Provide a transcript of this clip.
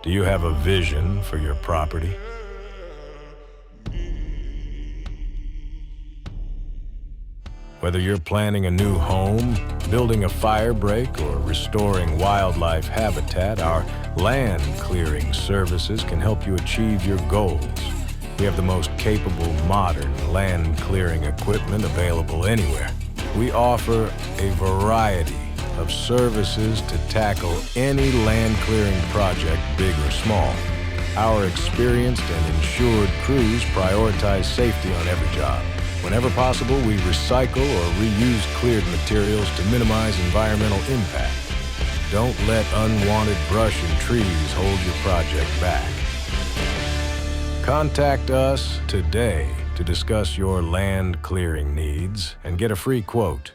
Do you have a vision for your property? Whether you're planning a new home, building a fire break, or restoring wildlife habitat, our land clearing services can help you achieve your goals. We have the most capable, modern land clearing equipment available anywhere. We offer a variety of services to tackle any land clearing project, big or small. Our experienced and insured crews prioritize safety on every job. Whenever possible, we recycle or reuse cleared materials to minimize environmental impact. Don't let unwanted brush and trees hold your project back. Contact us today to discuss your land clearing needs and get a free quote.